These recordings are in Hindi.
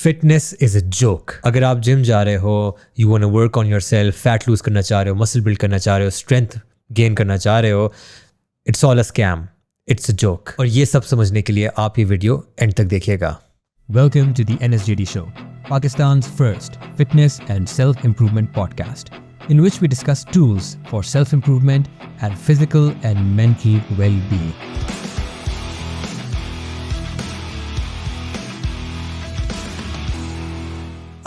Fitness is a joke. अगर आप जिम जा रहे हो, you want to work on yourself, fat lose करना चाह रहे हो, मसल बिल्ड करना चाह रहे हो, स्ट्रेंथ गेन करना चाह रहे हो, it's all a scam, it's a joke. और ये सब समझने के लिए आप ये वीडियो एंड तक देखिएगा। Welcome to the NSJD Show, Pakistan's first fitness and self-improvement podcast, in which we discuss tools for self-improvement and physical and mental well-being.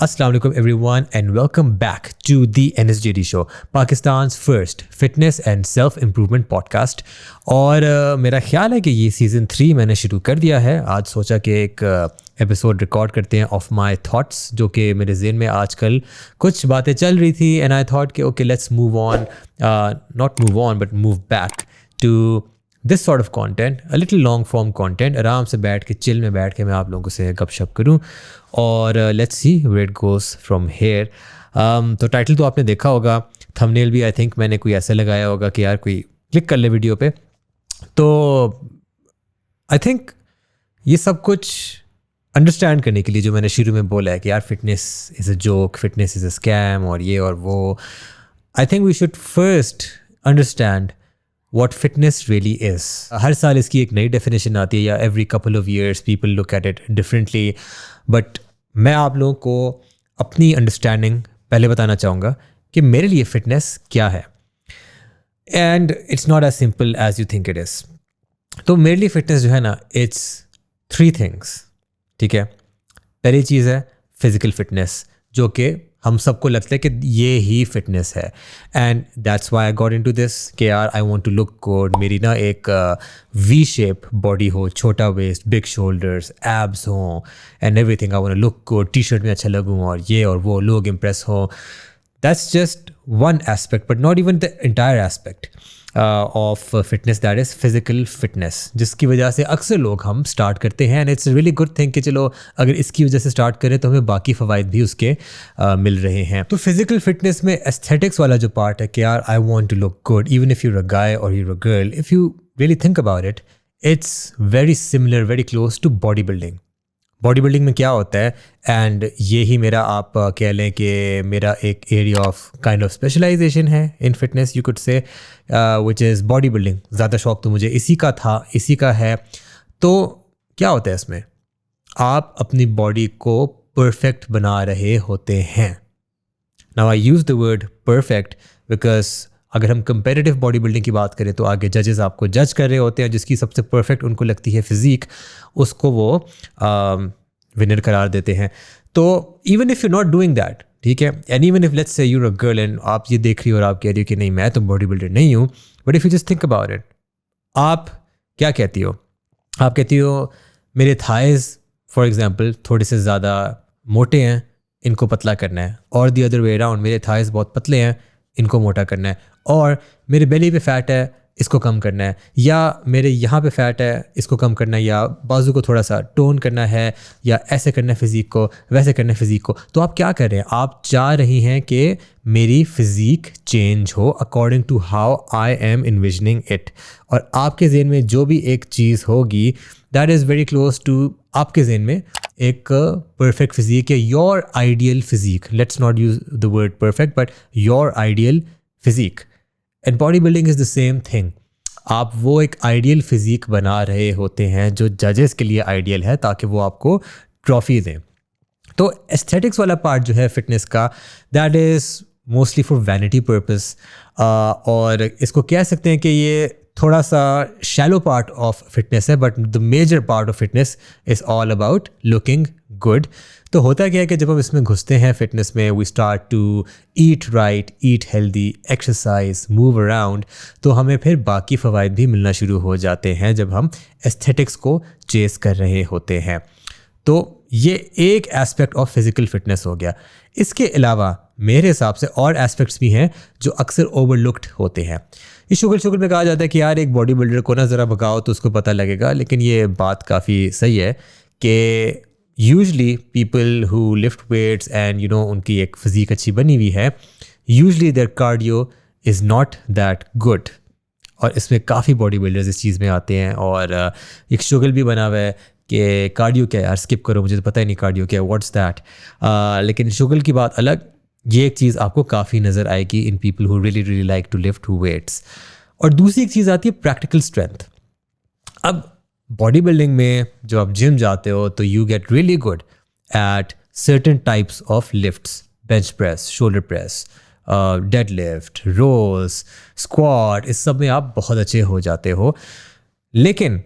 Assalamu alaikum everyone and welcome back to the NSJD Show, Pakistan's first fitness and self-improvement podcast. और मेरा ख्याल है कि ये सीज़न 3 मैंने शुरू कर दिया है। आज सोचा कि एक एपिसोड रिकॉर्ड करते हैं ऑफ माई थाट्स, जो कि मेरे ज़हन में आजकल कुछ बातें चल रही थी एंड आई थॉट कि okay let's move on, not move on but move back to this sort of content, a little long form content. आराम से बैठ के चिल में बैठ के मैं आप लोगों से गपशप करूं और let's see where it goes from here. तो टाइटल तो आपने देखा होगा, थंबनेल भी आई थिंक मैंने कोई ऐसे लगाया होगा कि यार कोई क्लिक कर ले वीडियो पे। तो आई थिंक ये सब कुछ अंडरस्टैंड करने के लिए जो मैंने शुरू में बोला है कि यार fitness is a joke, fitness is a scam और ये और वो, I think we should first understand what fitness really is. हर साल इसकी एक नई डेफिनेशन आती है या every couple of years people look at it differently. But मैं आप लोगों को अपनी अंडरस्टैंडिंग पहले बताना चाहूँगा कि मेरे लिए फिटनेस क्या है. And it's not as simple as you think it is. तो मेरे लिए फिटनेस जो है ना, it's 3 things. ठीक है, पहली चीज़ है फिजिकल फिटनेस, जो कि हम सबको लगता है कि ये ही फिटनेस है and that's why I got into this कि यार I want to look good, मेरी ना एक वी शेप बॉडी हो, छोटा वेस्ट, बिग शोल्डर्स, एब्स हों and everything, I want to look good, T shirt में अच्छा लगूँ और ये और वो, लोग इम्प्रेस हों. That's just one aspect but not even the entire aspect of fitness, that is physical fitness, जिसकी वजह से अक्सर लोग हम स्टार्ट करते हैं and it's really good thing कि चलो अगर इसकी वजह से स्टार्ट करें तो हमें बाकी फ़वाइद भी उसके मिल रहे हैं. तो फिजिकल फिटनेस में एस्थेटिक्स वाला जो पार्ट है कि यार I want to look good even if you're a guy or you're a girl, if you really think about it, it's very similar, very close to body building. Body building में क्या होता है, एंड ये ही मेरा आप कह लें कि मेरा एक area of kind of specialization है in fitness, you could say, which is body building. ज़्यादा शौक तो मुझे इसी का था, इसी का है. तो क्या होता है इसमें, आप अपनी बॉडी को परफेक्ट बना रहे होते हैं. Now I use the word perfect because अगर हम कंपेरेटिव बॉडी बिल्डिंग की बात करें तो आगे जजेस आपको जज कर रहे होते हैं, जिसकी सबसे परफेक्ट उनको लगती है फिज़ीक, उसको वो विनर करार देते हैं. तो even if you not doing that, ठीक है, and even if let's say your a girl and आप ये देख रही हो और आप कह रही हो कि नहीं मैं तो बॉडी बिल्डर नहीं हूँ, but if you just think about it, आप क्या कहती हो? आप कहती हो मेरे थाइज़ फॉर एग्जाम्पल थोड़े से ज़्यादा मोटे हैं, इनको पतला करना है, और दी अदर वे अराउंड, मेरे थाइज़ बहुत पतले हैं, इनको मोटा करना है, और मेरे बेली पे फैट है, इसको कम करना है, या मेरे यहाँ पे फैट है, इसको कम करना है, या बाजू को थोड़ा सा टोन करना है, या ऐसे करना है फिज़ीक को, वैसे करना है फिज़ीक को. तो आप क्या कर रहे हैं? आप चाह रही हैं कि मेरी फिज़ीक चेंज हो according to how I am envisioning it. और आपके ज़हन में जो भी एक चीज़ होगी that is very close to आपके ज़हन में एक परफेक्ट फिज़ीक है, your ideal physique. Let's not use the word perfect but your ideal physique. And body building is the same thing. आप वो एक आइडियल फिज़ीक बना रहे होते हैं जो जजेस के लिए आइडियल है, ताकि वो आपको ट्रॉफ़ी दें. तो एस्थेटिक्स वाला पार्ट जो है फिटनेस का, that is mostly for vanity purpose, और इसको कह सकते हैं कि ये थोड़ा सा शैलो पार्ट ऑफ फिटनेस है, but the major part of fitness is all about looking good. तो होता क्या है कि जब हम इसमें घुसते हैं फिटनेस में, we start to eat right, eat healthy, exercise, move around, तो हमें फिर बाकी फ़वाइद भी मिलना शुरू हो जाते हैं जब हम एस्थेटिक्स को चेस कर रहे होते हैं. तो ये एक एस्पेक्ट ऑफ फिज़िकल फिटनेस हो गया. इसके अलावा मेरे हिसाब से और एस्पेक्ट्स भी हैं जो अक्सर ओवरलुक्ड होते हैं. इस शुगर में कहा जाता है कि यार एक बॉडी बिल्डर को ना ज़रा भगाओ तो उसको पता लगेगा, लेकिन ये बात काफ़ी सही है कि usually people who lift weights and you know उनकी एक फिज़ीक अच्छी बनी हुई है, usually their cardio is not that good. और इसमें काफ़ी बॉडी बिल्डर्स इस चीज़ में आते हैं और एक शुगल भी बना हुआ है कि कार्डियो क्या है यार, स्किप करो, मुझे तो पता ही नहीं कार्डियो क्या है, व्हाट्स दैट। लेकिन शुगर की बात अलग, ये एक चीज़ आपको काफ़ी नज़र आएगी in people who really really like to lift weights. और दूसरी एक चीज़ आती है प्रैक्टिकल स्ट्रेंथ। अब बॉडी बिल्डिंग में जो आप जिम जाते हो तो you get really good at certain types of lifts, bench press, shoulder press, deadlift, rolls, squat, इस सब में आप बहुत अच्छे हो जाते हो। लेकिन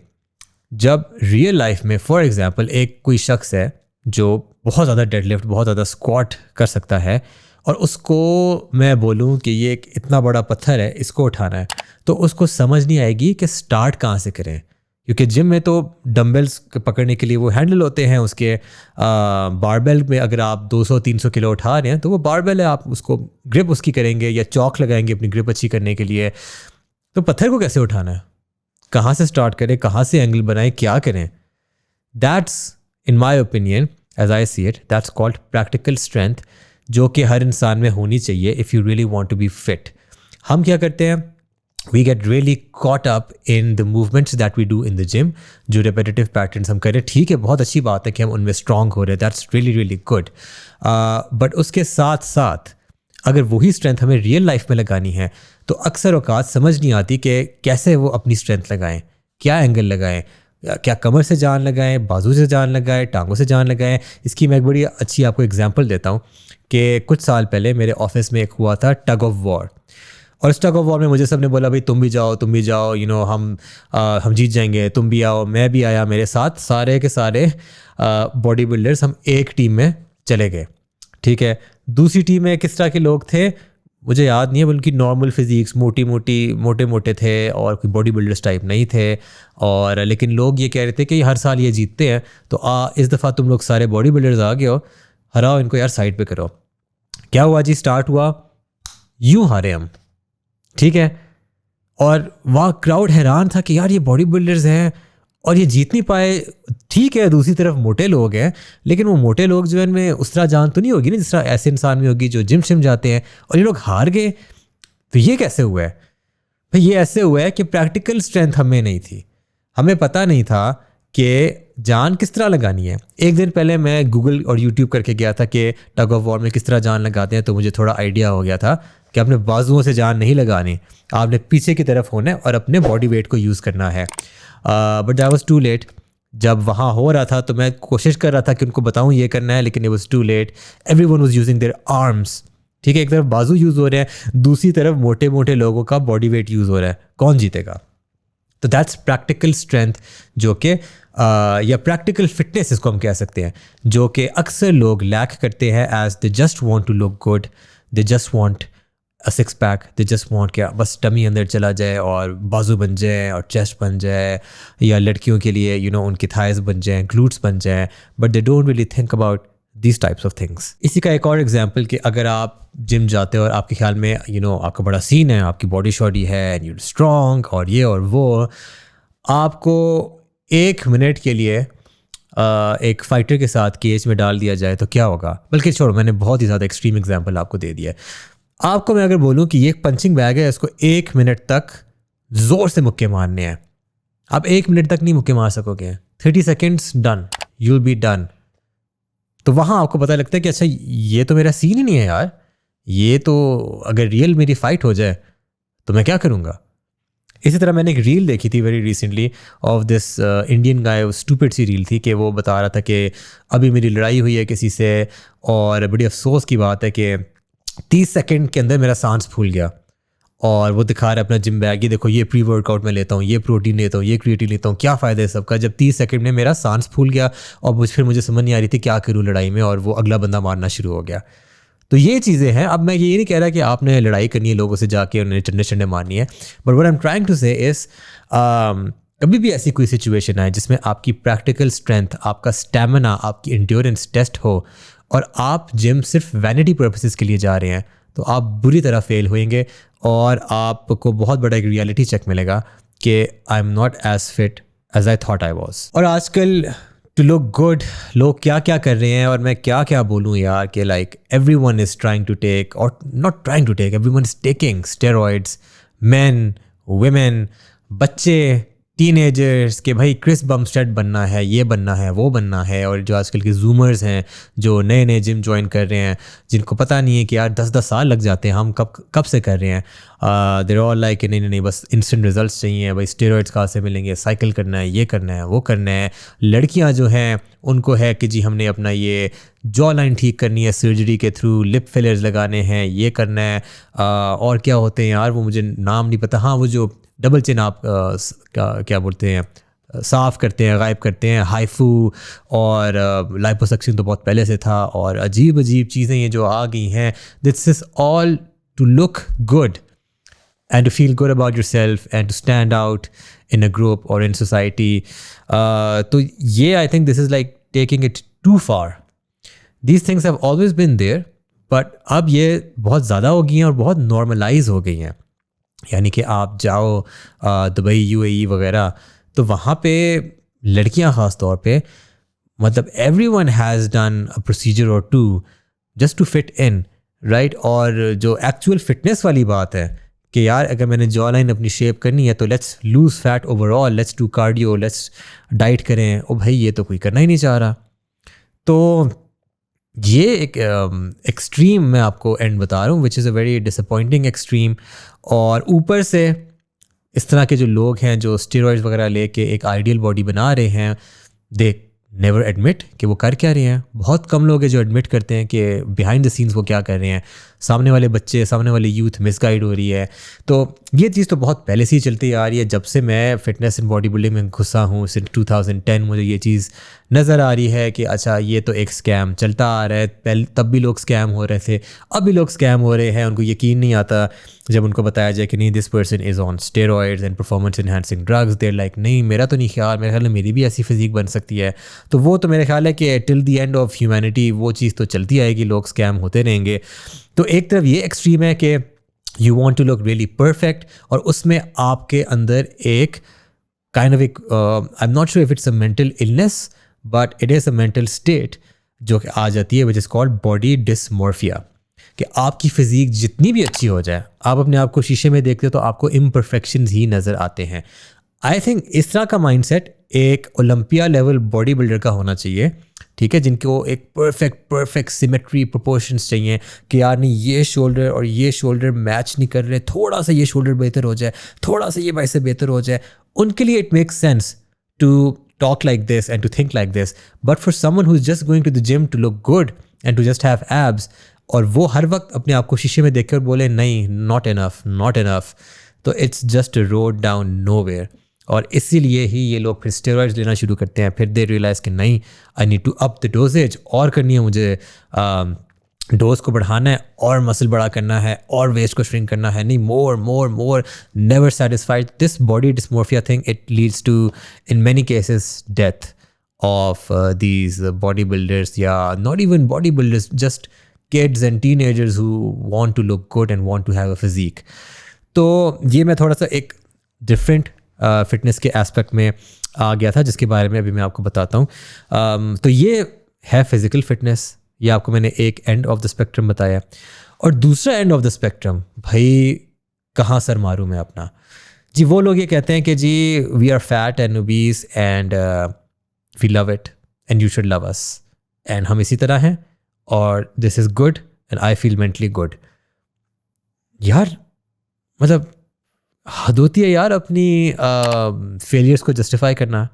जब रियल लाइफ में फॉर एग्जांपल एक कोई शख्स है जो बहुत ज़्यादा डेड लिफ्ट, बहुत ज़्यादा स्क्वाट कर सकता है, और उसको मैं बोलूं कि ये एक इतना बड़ा पत्थर है, इसको उठाना है, तो उसको समझ नहीं आएगी कि स्टार्ट कहाँ से करें। क्योंकि जिम में तो डंबल्स पकड़ने के लिए वो हैंडल होते हैं उसके, बारबेल में अगर आप 200-300 किलो उठा रहे हैं तो वो बारबेल है, आप उसको ग्रिप उसकी करेंगे या चौक लगाएंगे अपनी ग्रिप अच्छी करने के लिए। तो पत्थर को कैसे उठाना है, कहाँ से स्टार्ट करें, कहाँ से एंगल बनाएं, क्या करें? That's in my opinion, as I see it, that's called practical strength, जो कि हर इंसान में होनी चाहिए if you really want to be fit. हम क्या करते हैं, we get really caught up in the movements that we do in the gym, जो repetitive patterns हम करें, ठीक है, बहुत अच्छी बात है कि हम उनमें strong हो रहे हैं, that's really really good, but उसके साथ साथ अगर वही स्ट्रेंथ हमें रियल लाइफ में लगानी है तो अक्सर औकात समझ नहीं आती कि कैसे वो अपनी स्ट्रेंथ लगाएं, क्या एंगल लगाएं, क्या कमर से जान लगाएं, बाजू से जान लगाएं, टांगों से जान लगाएं। इसकी मैं एक बड़ी अच्छी आपको एग्जांपल देता हूँ कि कुछ साल पहले मेरे ऑफिस में एक हुआ था टग ऑफ वॉर, और इस टग ऑफ वॉर में मुझे सबने बोला भाई तुम भी जाओ, यू नो हम जीत जाएंगे, तुम भी आओ। मैं भी आया, मेरे साथ सारे के सारे बॉडी बिल्डर्स, हम एक टीम में चले गए, ठीक है। दूसरी टीम में किस तरह के लोग थे मुझे याद नहीं है, बल्कि नॉर्मल फिजिक्स, मोटे मोटे थे और कोई बॉडी बिल्डर्स टाइप नहीं थे। और लेकिन लोग ये कह रहे थे कि हर साल ये जीतते हैं, तो इस दफ़ा तुम लोग सारे बॉडी बिल्डर्स आ गए हो, हराओ इनको यार, साइड पे करो। क्या हुआ जी, स्टार्ट हुआ, यूं हारे हम, ठीक है। और वहाँ क्राउड हैरान था कि यार ये बॉडी बिल्डर्स हैं और ये जीत नहीं पाए, ठीक है। दूसरी तरफ मोटे लोग हैं, लेकिन वो मोटे लोग जो है इनमें उस तरह जान तो नहीं होगी ना जिस तरह ऐसे इंसान में होगी जो जिम शिम जाते हैं, और ये लोग हार गए। तो ये कैसे हुआ है भाई? ये ऐसे हुआ है कि प्रैक्टिकल स्ट्रेंथ हमें नहीं थी, हमें पता नहीं था कि जान किस तरह लगानी है। एक दिन पहले मैं गूगल और यूट्यूब करके गया था कि टग ऑफ वॉर में किस तरह जान लगाते हैं, तो मुझे थोड़ा आइडिया हो गया था कि आपने बाजुओं से जान नहीं लगानी, आपने पीछे की तरफ होना है और अपने बॉडी वेट को यूज़ करना है। But that was too late. जब वहाँ हो रहा था तो मैं कोशिश कर रहा था कि उनको बताऊँ ये करना है, लेकिन it was too late. Everyone was using their arms, ठीक है। एक तरफ बाजू यूज़ हो रहे हैं, दूसरी तरफ मोटे मोटे लोगों का बॉडी वेट यूज़ हो रहा है, कौन जीतेगा? तो दैट्स प्रैक्टिकल स्ट्रेंथ, जो कि या प्रैक्टिकल फिटनेस इसको हम कह सकते हैं, जो कि अक्सर लोग लैक करते हैं as they just want to look good, they just want a six pack, they just want क्या बस टमी अंदर चला जाए और बाजू बन जाए और चेस्ट बन जाए, या लड़कियों के लिए यू नो उनकी थाइज बन जाएं, ग्लूट्स बन जाएं, but they don't really think about these types of things। इसी का एक और एग्जाम्पल कि अगर आप जिम जाते हो और आपके ख्याल में यू नो आपका बड़ा सीन है, आपकी बॉडी शॉडी है एंड यू स्ट्रॉन्ग और ये और वो, आपको 1 मिनट के लिए एक फाइटर के साथ केज में डाल दिया जाए तो क्या होगा? बल्कि छोड़ो, मैंने बहुत ही ज़्यादा एक्सट्रीम एग्जाम्पल आपको दे दिया है। आपको मैं अगर बोलूँ कि ये एक पंचिंग बैग है, इसको 1 मिनट तक ज़ोर से मुक्के मारने हैं, आप 1 मिनट तक नहीं मुक्के मार सकोगे, 30 seconds done, you will be done. तो वहाँ आपको पता लगता है कि अच्छा ये तो मेरा सीन ही नहीं है यार, ये तो अगर रियल मेरी फाइट हो जाए तो मैं क्या करूँगा। इसी तरह मैंने एक रील देखी थी very recently of this Indian guy, stupid सी रील थी कि वो बता रहा था कि अभी मेरी लड़ाई हुई है किसी से और बड़ी अफसोस की बात है कि 30 सेकंड के अंदर मेरा सांस फूल गया, और वो दिखा रहा है अपना जिम बैग, ये देखो ये प्री वर्कआउट में लेता हूँ, ये प्रोटीन लेता हूँ, ये क्रिएटिन लेता हूँ, क्या फ़ायदा है सबका, जब 30 सेकंड में मेरा सांस फूल गया और फिर मुझे समझ नहीं आ रही थी क्या करूँ लड़ाई में, और वो अगला बंदा मारना शुरू हो गया। तो ये चीज़ें हैं। अब मैं ये नहीं कह रहा कि आपने लड़ाई करनी है लोगों से जाके उन्हें चंडे चंडे मारनी है, but what I am trying to say is कभी भी ऐसी कोई सिचुएशन आए जिसमें आपकी प्रैक्टिकल स्ट्रेंथ, आपका स्टैमिना, आपकी इंड्योरेंस टेस्ट हो और आप जिम सिर्फ वैनिटी पर्पसेस के लिए जा रहे हैं, तो आप बुरी तरह फेल होएंगे और आपको बहुत बड़ा एक रियलिटी चेक मिलेगा कि I am not as fit as I thought I was. और आजकल टू लुक गुड लोग क्या क्या कर रहे हैं, और मैं क्या क्या बोलूँ यार कि like everyone is trying to take, or not trying to take, everyone is taking steroids, men, women, बच्चे, टीनेजर्स के भाई क्रिस बमस्टेड बनना है, ये बनना है, वो बनना है, और जो आजकल के जूमर्स हैं जो नए नए जिम ज्वाइन कर रहे हैं, जिनको पता नहीं है कि यार 10-10 साल लग जाते हैं, हम कब से कर रहे हैं, देर ऑल लाइक नहीं बस इंस्टेंट रिजल्ट्स चाहिए भाई, स्टेरॉइड्स कहाँ से मिलेंगे, साइकिल करना है, ये करना है, वो करना है। लड़कियां जो हैं उनको है कि जी हमने अपना ये जॉ लाइन ठीक करनी है सर्जरी के थ्रू, लिप फिलर्स लगाने हैं, ये करना है, और क्या होते हैं यार वो मुझे नाम नहीं पता, हाँ वो जो डबल चिन आप क्या बोलते हैं साफ़ करते हैं, गायब करते हैं, हाइफू और लाइपोसक्शन तो बहुत पहले से था, और अजीब अजीब चीज़ें ये जो आ गई हैं, this is all to look good and to feel good about yourself and to stand out in a group or in society. So yeah, I think this is like taking it too far. These things have always been there, but अब ये बहुत ज़्यादा हो गई हैं और बहुत नॉर्मलाइज हो गई हैं। यानी कि आप जाओ दुबई, UAE वगैरह, तो वहाँ पे लड़कियाँ ख़ास तौर पे मतलब everyone has done a procedure or two just to fit in, right? और जो एक्चुअल फिटनेस वाली बात है कि यार अगर मैंने जॉ लाइन अपनी शेप करनी है तो let's lose fat overall, let's do cardio, let's diet करें, ओ भाई ये तो कोई करना ही नहीं चाह रहा। तो ये एक एक्सट्रीम मैं आपको एंड बता रहा हूँ, which is a very disappointing extreme. और ऊपर से इस तरह के जो लोग हैं जो स्टेरॉइड्स वगैरह लेके एक आइडियल बॉडी बना रहे हैं, दे नेवर एडमिट कि वो कर क्या रहे हैं। बहुत कम लोग हैं जो एडमिट करते हैं कि बिहाइंड द सीन्स वो क्या कर रहे हैं। सामने वाले बच्चे, सामने वाली यूथ मिसगाइड हो रही है। तो ये चीज़ तो बहुत पहले से ही चलती आ रही है। जब से मैं फ़िटनेस एंड बॉडी बिल्डिंग में घुसा हूँ सिंस 2010 मुझे ये चीज़ नज़र आ रही है कि अच्छा ये तो एक स्कैम चलता आ रहा है। पहले तब भी लोग स्कैम हो रहे थे, अब भी लोग स्कैम हो रहे हैं। उनको यकीन नहीं आता जब उनको बताया जाए कि नहीं this person is on steroids and performance enhancing drugs, there like नहीं मेरा तो नहीं ख्याल, मेरे ख्याल में मेरी भी ऐसी फिजिक बन सकती है। तो वो तो मेरे ख्याल है कि till the end of humanity वो चीज़ तो चलती आएगी, लोग स्कैम होते रहेंगे। तो एक तरफ ये एक्सट्रीम है कि you want to look really perfect, और उसमें आपके अंदर एक काइंड ऑफ एक I am not sure if it's a mental illness but it is a mental state जो कि आ जाती है, which is called body dysmorphia. कि आपकी फिजिक जितनी भी अच्छी हो जाए, आप अपने आप को शीशे में देखते हो तो आपको इम्परफेक्शंस ही नज़र आते हैं। आई थिंक इस तरह का माइंडसेट एक ओलंपिया लेवल बॉडी बिल्डर का होना चाहिए, ठीक है, जिनको एक परफेक्ट सिमेट्री प्रोपोर्शंस चाहिए कि यार नहीं ये शोल्डर और ये शोल्डर मैच नहीं कर रहे, थोड़ा सा ये शोल्डर बेहतर हो जाए, थोड़ा सा ये बाइसेप बेहतर हो जाए। उनके लिए it makes sense to talk like this and to think like this, but for someone who's just going to the gym to look good and to just have abs, और वो हर वक्त अपने आप को शीशे में देखकर बोले नहीं not enough, तो it's just a road down nowhere। और इसीलिए ही ये लोग फिर स्टेरॉइड्स लेना शुरू करते हैं। फिर दे रियलाइज़ कि नहीं I need to up the doses, और करनी है मुझे, डोज को बढ़ाना है और मसल बड़ा करना है और वेस्ट को श्रिंक करना है, नहीं more, never satisfied. This body dysmorphia thing it leads to in many cases death of these body builders, या not even body builders, just kids and teenagers who want to look good and want to have a physique. तो ये मैं थोड़ा सा एक डिफरेंट फिटनेस के एस्पेक्ट में आ गया था जिसके बारे में अभी मैं आपको बताता हूँ। तो ये है फिज़िकल फिटनेस, ये आपको मैंने एक एंड ऑफ द स्पेक्ट्रम बताया। और दूसरा एंड ऑफ द स्पेक्ट्रम, भाई कहाँ सर मारूँ मैं अपना जी। वो लोग ये कहते हैं कि जी we are fat and obese and we love it and you should love us, and हम इसी तरह हैं और this is good and I feel mentally good. यार मतलब हद होती है यार अपनी फेलियर्स को जस्टिफाई करना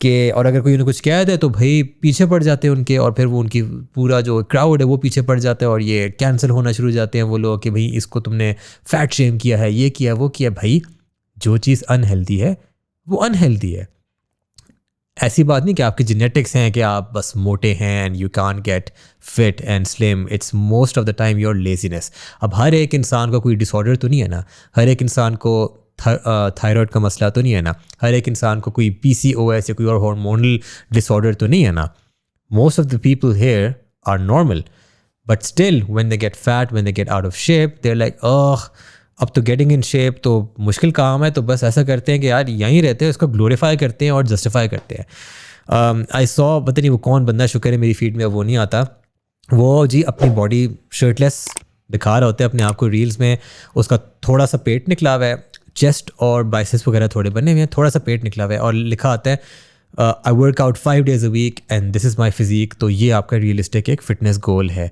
कि, और अगर कोई उन्हें कुछ कह दे तो भाई पीछे पड़ जाते हैं उनके, और फिर वो उनकी पूरा जो क्राउड है वो पीछे पड़ जाता है और ये कैंसिल होना शुरू हो जाते हैं वो लोग कि भाई इसको तुमने फैट शेम किया है, ये किया वो किया। भाई जो चीज़ अनहेल्दी है वो अनहेल्दी है। ऐसी बात नहीं कि आपके जेनेटिक्स हैं कि आप बस मोटे हैं and you can't get fit and slim, it's most of the time your laziness. अब हर एक इंसान का कोई डिसऑर्डर तो नहीं है ना, हर एक इंसान को थायराइड का मसला तो नहीं है ना, हर एक इंसान को कोई PCOS या कोई और हार्मोनल डिसऑर्डर तो नहीं है ना। Most of the people here are normal, but still when they get fat, when they get out of shape, they are like अब तो गेटिंग इन शेप तो मुश्किल काम है, तो बस ऐसा करते हैं कि यार यहीं रहते हैं, उसको ग्लोरीफाई करते हैं और जस्टिफाई करते हैं। आई सॉ, पता नहीं वो कौन बंदा, शुक्र है मेरी फीड में वो नहीं आता, वो जी अपनी बॉडी शर्टलेस दिखा रहा होता है अपने आप को रील्स में, उसका थोड़ा सा पेट निकला हुआ है, चेस्ट और बाइसेप्स वगैरह थोड़े बने हुए हैं, थोड़ा सा पेट निकला हुआ है और लिखा आता है I work out 5 days a week and this is my physique, तो ये आपका रियलिस्टिक एक फिटनेस गोल है।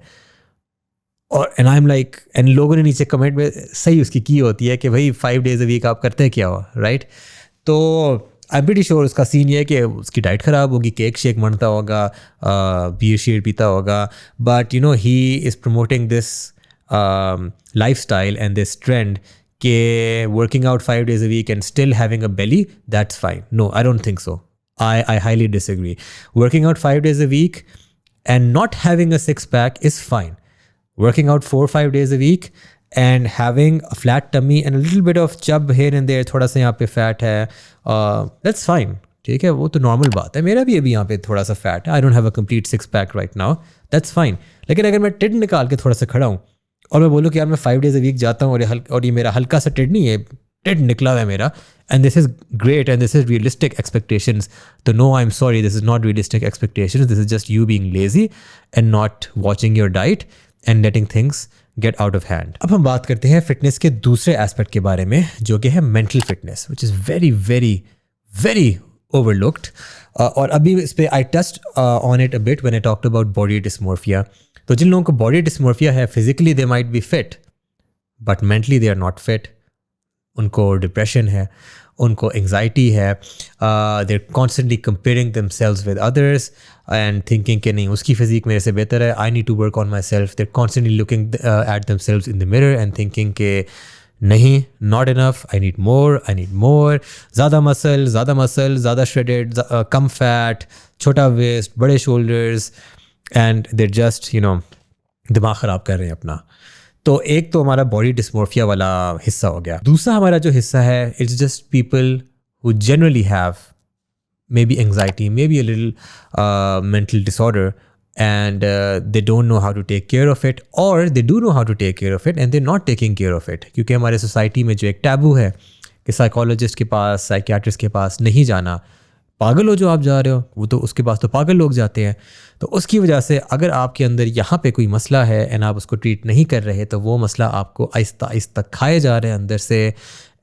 और and I am like, and लोगों ने नीचे कमेंट में सही उसकी की होती है कि भाई 5 days a week आप करते क्या हो, राइट? तो आई एम प्रीटी श्योर उसका सीन ये है कि उसकी डाइट ख़राब होगी, केक शेक बनता होगा, बियर शीर पीता होगा, but you know he is promoting this life style and this trend के working out 5 days a week and still having a belly, that's fine. No, I don't think so. I highly disagree. Working out 5 days a week and not having a six pack is fine. Working out 4 or 5 days a week and having a flat tummy and a little bit of chub here and there, थोड़ा सा यहाँ पे फैट है, that's fine. ठीक है, वो तो नॉर्मल बात है। मेरा भी अभी यहाँ पे थोड़ा सा फैट है, I don't have a complete six pack right now, that's fine. लेकिन अगर मैं टिड निकाल के थोड़ा सा खड़ा हूँ और मैं बोलूँ कि यार मैं 5 days a week जाता हूँ और ये मेरा हल्का सा टिड नहीं है, टिड निकला हुआ है मेरा, and this is great and this is realistic expectations, तो no I am sorry, this is not realistic expectations, this is just you being lazy and not watching your diet and letting things get out of hand. अब हम बात करते हैं फिटनेस के दूसरे एस्पेक्ट के बारे में, जो कि है mental fitness, which is very very very overlooked. और अभी इस पर I touched on it a bit when I talked about body dysmorphia. तो जिन लोगों को बॉडी डिस्मोर्फिया है, physically they might be fit but mentally they are not fit, उनको डिप्रेशन है, उनको एंग्जाइटी है, they are constantly comparing themselves with others and thinking कि नहीं उसकी फिजिक मेरे से बेहतर है, आई need to work on myself, they are constantly looking at themselves in the mirror and thinking के नहीं, not enough, I need more, ज़्यादा मसल, ज़्यादा श्रेडेड, कम फैट, छोटा वेस्ट, बड़े shoulders, and there just you know दिमाग ख़राब कर रहे हैं अपना। तो एक तो हमारा बॉडी डिस्मोर्फिया वाला हिस्सा हो गया। दूसरा हमारा जो हिस्सा है, it's just people who generally have may be anxiety, may be a little mental disorder, and they don't know how to take care of it, or they do know how to take care of it and they're not taking care of it। क्योंकि हमारे सोसाइटी में जो एक टैबू है कि साइकोलॉजिस्ट के पास, साइकियाट्रिस्ट के पास नहीं जाना, पागल हो जो आप जा रहे हो, वो तो उसके पास तो पागल लोग जाते हैं। तो उसकी वजह से अगर आपके अंदर यहाँ पे कोई मसला है एंड आप उसको ट्रीट नहीं कर रहे, तो वो मसला आपको आहिस्ता आहिस्ता खाए जा रहे हैं अंदर से,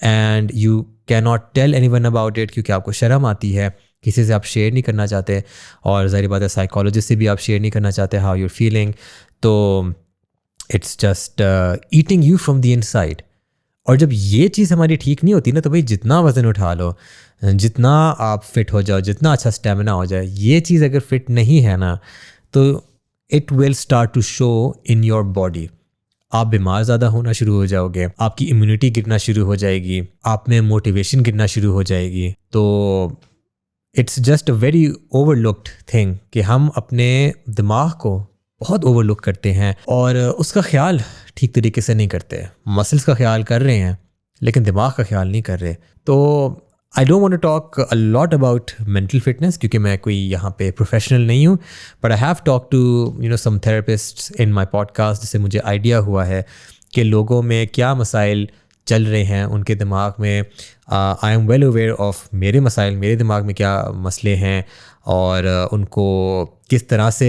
and you can not tell anyone about it, क्योंकि आपको शर्म आती है, किसी से आप शेयर नहीं करना चाहते, और ज़ाहिर बात है साइकोलॉजिस्ट से भी आप शेयर नहीं करना चाहते हाउ यूर फीलिंग। तो it's just eating you from the inside. और जब ये चीज़ हमारी ठीक नहीं होती ना, तो भाई जितना वज़न उठा लो, जितना आप फिट हो जाओ, जितना अच्छा स्टेमिना हो जाए, ये चीज़ अगर फिट नहीं है ना, तो it will start to show in your body. आप बीमार ज़्यादा होना शुरू हो जाओगे, आपकी इम्यूनिटी गिरना शुरू हो जाएगी, आप में मोटिवेशन गिरना शुरू हो जाएगी। तो it's just a very overlooked thing कि हम अपने दिमाग को बहुत ओवरलुक करते हैं और उसका ख्याल ठीक तरीके से नहीं करते। मसल्स का ख्याल कर रहे हैं लेकिन दिमाग का ख्याल नहीं कर रहे। तो I don't want to talk a lot about mental fitness, क्योंकि मैं कोई यहाँ पे प्रोफेशनल नहीं हूँ, but I have talk to you know some therapists in my podcast, जिससे मुझे आइडिया हुआ है कि लोगों में क्या मसाइल चल रहे हैं उनके दिमाग में। I am well aware of मेरे मसाइल, मेरे दिमाग में क्या मसले हैं और उनको किस तरह से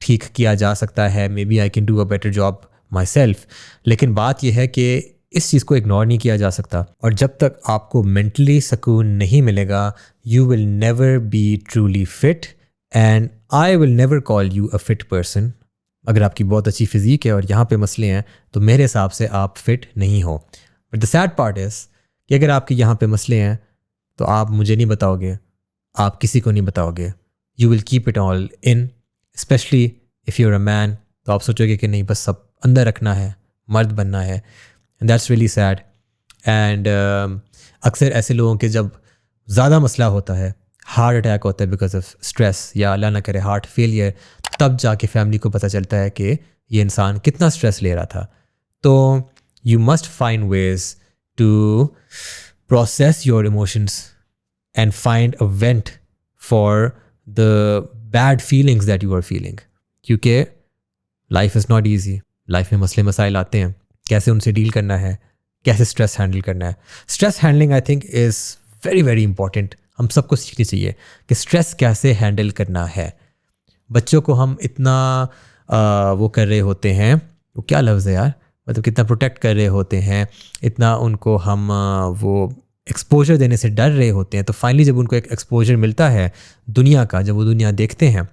ठीक किया जा सकता है। Maybe I can do a better job myself. लेकिन बात यह है कि इस चीज़ को इग्नोर नहीं किया जा सकता, और जब तक आपको मेंटली सुकून नहीं मिलेगा, you will never be truly fit, and I will never call you a fit person. अगर आपकी बहुत अच्छी फिजिक है और यहाँ पे मसले हैं, तो मेरे हिसाब से आप फिट नहीं हो। But the sad part is कि अगर आपके यहाँ पे मसले हैं, तो आप मुझे नहीं बताओगे, आप किसी को नहीं बताओगे, you will keep it all in, specially if you are a man. तो आप सोचोगे कि नहीं, बस सब अंदर रखना है, मर्द बनना है, and that's really sad. And अक्सर ऐसे लोगों के जब ज़्यादा मसला होता है, हार्ट अटैक होता है बिकॉज ऑफ स्ट्रेस, या अल्लाह ना करे हार्ट फेलियर, तब जाके फैमिली को पता चलता है कि ये इंसान कितना स्ट्रेस ले रहा था। तो you must find ways to process your emotions and find a vent for the bad feelings that you are feeling, क्योंकि life is not easy, life में मसले मसाइल आते हैं, कैसे उनसे डील करना है, कैसे स्ट्रेस हैंडल करना है। Stress handling I think is very very important, हम सबको सीखनी चाहिए कि स्ट्रेस कैसे हैंडल करना है। बच्चों को हम इतना वो कर रहे होते हैं, वो क्या लफ्ज़ है यार, मतलब कितना प्रोटेक्ट कर रहे होते हैं, इतना उनको हम वो एक्सपोजर देने से डर रहे होते हैं। तो फाइनली जब उनको एक एक्सपोजर मिलता है दुनिया का, जब वो दुनिया देखते हैं,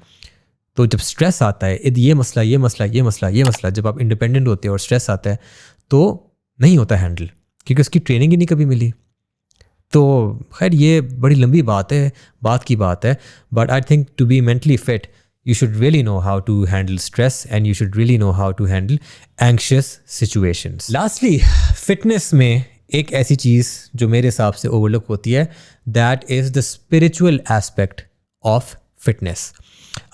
तो जब स्ट्रेस आता है, ये मसला ये मसला ये मसला ये मसला, जब आप इंडिपेंडेंट होते हैं और स्ट्रेस आता है तो नहीं होता हैंडल, क्योंकि उसकी ट्रेनिंग ही नहीं कभी मिली। तो खैर ये बड़ी लंबी बात की बात है, but I think to be mentally fit you should really know how to handle stress and you should really know how to handle anxious situations. Lastly, fitness में एक ऐसी चीज़ जो मेरे हिसाब से ओवरलुक होती है, that is the spiritual aspect of fitness.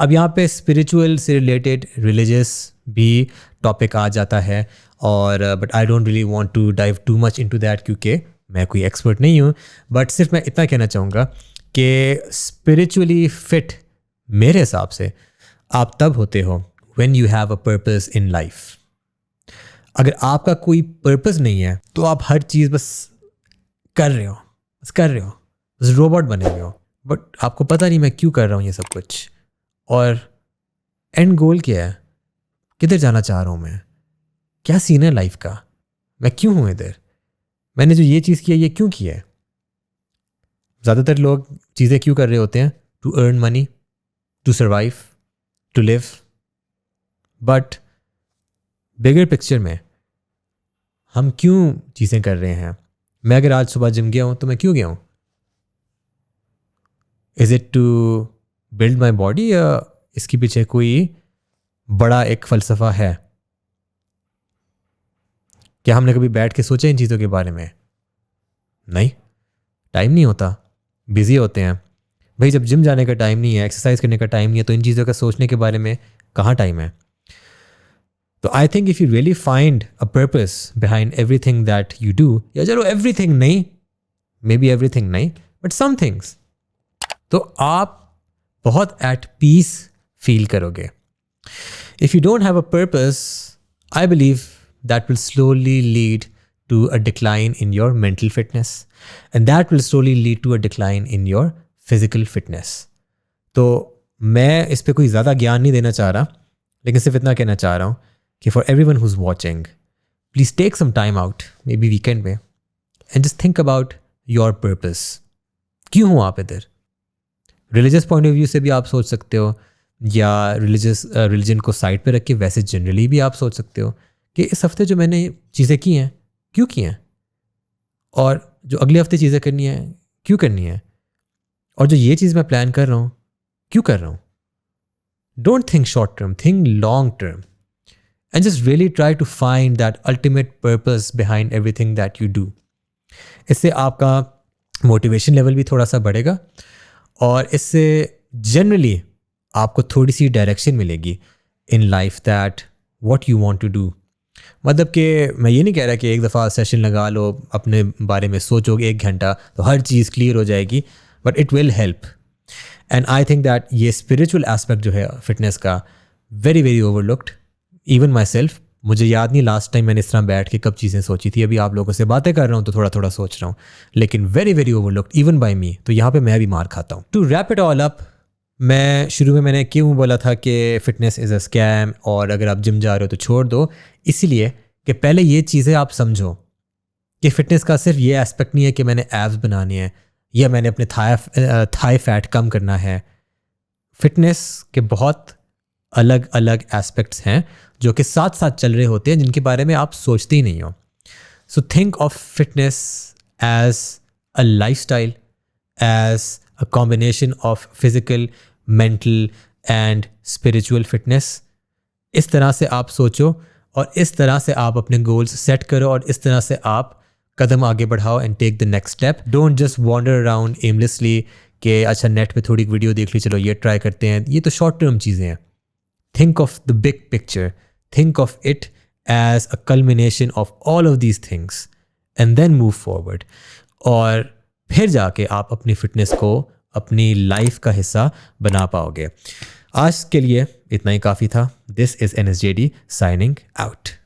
अब यहाँ पे spiritual से related religious भी topic आ जाता है, और but I don't really want to dive too much into that क्योंकि मैं कोई expert नहीं हूँ, but सिर्फ मैं इतना कहना चाहूँगा कि spiritually fit मेरे हिसाब से आप तब होते हो when you have a purpose in life. अगर आपका कोई पर्पस नहीं है तो आप हर चीज़ बस कर रहे हो, बस रोबोट बने हुए हो, बट आपको पता नहीं मैं क्यों कर रहा हूँ ये सब कुछ, और एंड गोल क्या है, किधर जाना चाह रहा हूँ मैं, क्या सीन है लाइफ का, मैं क्यों हूँ इधर, मैंने जो ये चीज़ की है ये क्यों की है। ज़्यादातर लोग चीज़ें क्यों कर रहे होते हैं, to earn money, to survive, to live. But bigger picture में हम क्यों चीज़ें कर रहे हैं। मैं अगर आज सुबह जिम गया हूँ तो मैं क्यों गया हूँ? Is it to build my body, या इसके पीछे कोई बड़ा एक फ़लसफ़ा है? क्या हमने कभी बैठ के सोचा इन चीज़ों के बारे में? नहीं, टाइम नहीं होता, बिज़ी होते हैं भाई। जब जिम जाने का टाइम नहीं है, एक्सरसाइज करने का टाइम नहीं है, तो इन चीज़ों का सोचने के बारे में कहाँ टाइम है। तो I think if you really find a purpose behind everything that you do, या चलो एवरीथिंग नहीं, मे बी एवरीथिंग नहीं, बट सम थिंग्स, तो आप बहुत एट पीस फील करोगे। If you don't have a purpose, I believe that will slowly lead to a decline in your mental fitness, and that will slowly lead to a decline in your physical fitness. तो मैं इस पे कोई ज़्यादा ज्ञान नहीं देना चाह रहा, लेकिन सिर्फ इतना कहना चाह रहा हूँ कि for everyone who's watching, please take some time out, maybe weekend में, and just think about your purpose. क्यों हो आप इधर? रिलीजियस पॉइंट ऑफ व्यू से भी आप सोच सकते हो, या रिलीजन को साइड पे रख के वैसे जनरली भी आप सोच सकते हो कि इस हफ्ते जो मैंने चीज़ें की हैं क्यों की हैं, और जो अगले हफ्ते चीज़ें करनी है क्यों करनी है, और जो ये चीज़ मैं प्लान कर रहा हूँ क्यों कर रहा हूँ। Don't think short term, think long term, and just really try to find that ultimate purpose behind everything that you do. इससे आपका मोटिवेशन लेवल भी थोड़ा सा बढ़ेगा, और इससे जनरली आपको थोड़ी सी डायरेक्शन मिलेगी in life that what you want to do. मतलब कि मैं ये नहीं कह रहा कि एक दफ़ा सेशन लगा लो, अपने बारे में सोचोगे 1 घंटा तो हर चीज़ क्लियर हो जाएगी, but it will help. And I think that ये स्पिरिचुअल एस्पेक्ट जो है फिटनेस का, very very overlooked, even my self. मुझे याद नहीं लास्ट टाइम मैंने इस तरह बैठ के कब चीज़ें सोची थी। अभी आप लोगों से बातें कर रहा हूँ तो थोड़ा थोड़ा सोच रहा हूँ, लेकिन very very overlooked even by me. तो यहाँ पे मैं भी मार खाता हूँ। To wrap it all up, मैं शुरू में मैंने क्यों बोला था कि फ़िटनेस इज़ अ स्कैम, और अगर आप जिम जा रहे हो तो छोड़ दो, इसलिए कि पहले ये चीज़ें आप समझो कि फ़िटनेस का सिर्फ ये एस्पेक्ट नहीं है कि मैंने एब्स बनाने हैं या मैंने अपने थाई फैट कम करना है। फ़िटनेस के बहुत अलग अलग एस्पेक्ट्स हैं जो कि साथ साथ चल रहे होते हैं, जिनके बारे में आप सोचते ही नहीं हो। So think of fitness as a lifestyle, as a combination of physical, mental and spiritual fitness. इस तरह से आप सोचो, और इस तरह से आप अपने गोल्स सेट करो, और इस तरह से आप कदम आगे बढ़ाओ and take the next step. Don't just wander around aimlessly कि अच्छा नेट पे थोड़ी वीडियो देख ली, चलो ये ट्राई करते हैं। ये तो शॉर्ट टर्म चीज़ें हैं। Think of the big picture, think of it as a culmination of all of these things, and then move forward. और फिर जाके आप अपनी फिटनेस को अपनी लाइफ का हिस्सा बना पाओगे। आज के लिए इतना ही काफ़ी था। This is NSJD signing out.